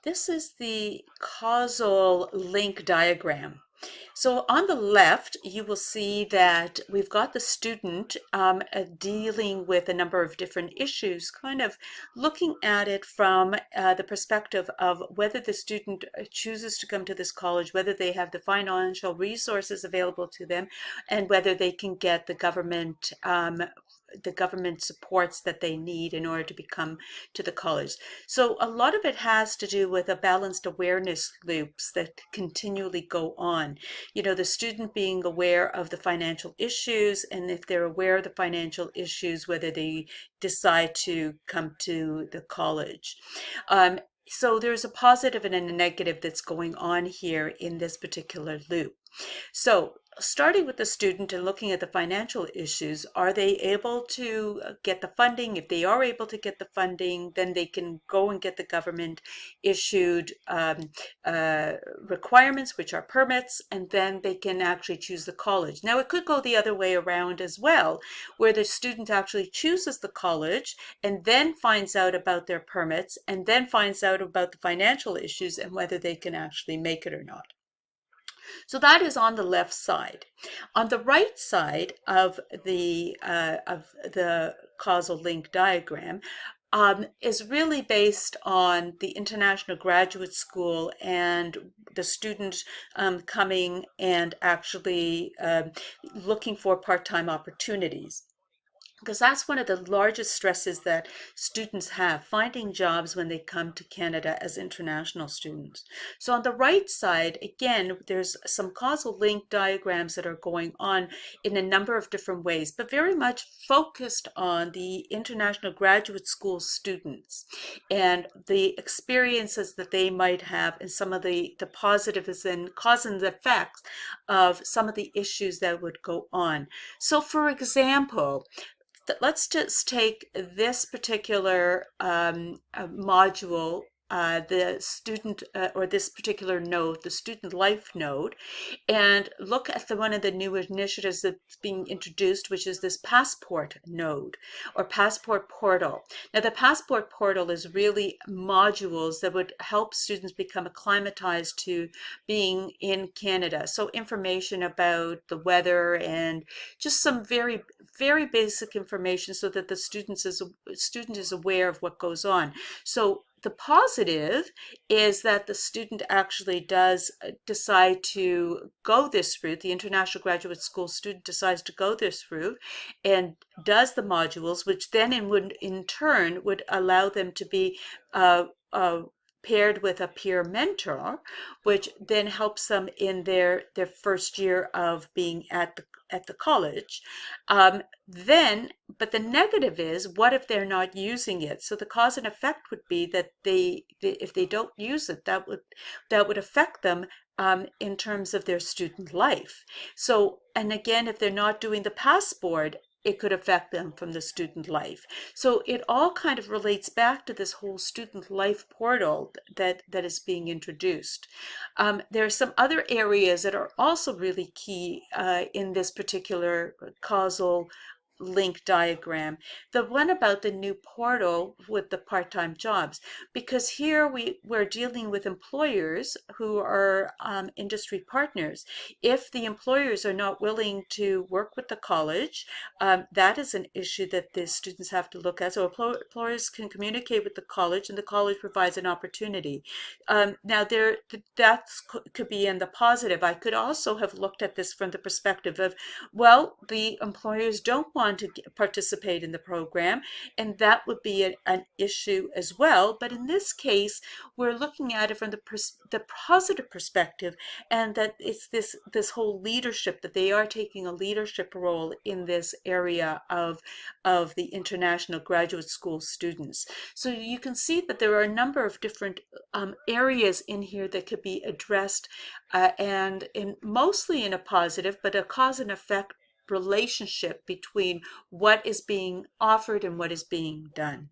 This is the causal link diagram. So on the left, you will see that we've got the student dealing with a number of different issues, kind of looking at it from the perspective of whether the student chooses to come to this college, whether they have the financial resources available to them, and whether they can get the government supports that they need in order to become to the college. So a lot of it has to do with a balanced awareness loops that continually go on. You know, the student being aware of the financial issues, and if they're aware of the financial issues, whether they decide to come to the college. So there's a positive and a negative that's going on here in this particular loop. So starting with the student and looking at the financial issues, are they able to get the funding? If they are able to get the funding, then they can go and get the government issued requirements, which are permits, and then they can actually choose the college. Now, it could go the other way around as well, where the student actually chooses the college and then finds out about their permits and then finds out about the financial issues and whether they can actually make it or not. So that is on the left side. On the right side of the causal link diagram is really based on the International Graduate School and the student coming and actually looking for part-time opportunities, because that's one of the largest stresses that students have, finding jobs when they come to Canada as international students. So on the right side, again, there's some causal link diagrams that are going on in a number of different ways, but very much focused on the international graduate school students and the experiences that they might have and some of the positives and cause and effects of some of the issues that would go on. So for example, let's just take this particular module, the student or this particular node, the student life node, and look at one of the new initiatives that's being introduced, which is this passport node or passport portal. Now, the passport portal is really modules that would help students become acclimatized to being in Canada. So information about the weather and just some very basic information so that the student is aware of what goes on. So the positive is that the student actually does decide to go this route. The International Graduate School student decides to go this route and does the modules, which then in turn would allow them to be paired with a peer mentor, which then helps them in their first year of being at the college. But the negative is, what if they're not using it? So the cause and effect would be that if they don't use it, that would affect them in terms of their student life. So, and again, if they're not doing the passport, it could affect them from the student life. So it all kind of relates back to this whole student life portal that is being introduced. There are some other areas that are also really key in this particular causal link diagram. The one about the new portal with the part-time jobs, because here we're dealing with employers who are industry partners. If the employers are not willing to work with the college, that is an issue that the students have to look at. So employers can communicate with the college, and the college provides an opportunity. Now, that could be in the positive. I could also have looked at this from the perspective of, well, the employers don't want to participate in the program, and that would be an issue as well. But in this case, we're looking at it from the positive perspective, and that it's this whole leadership, that they are taking a leadership role in this area of the international graduate school students. So you can see that there are a number of different areas in here that could be addressed, and mostly in a positive, but a cause and effect relationship between what is being offered and what is being done.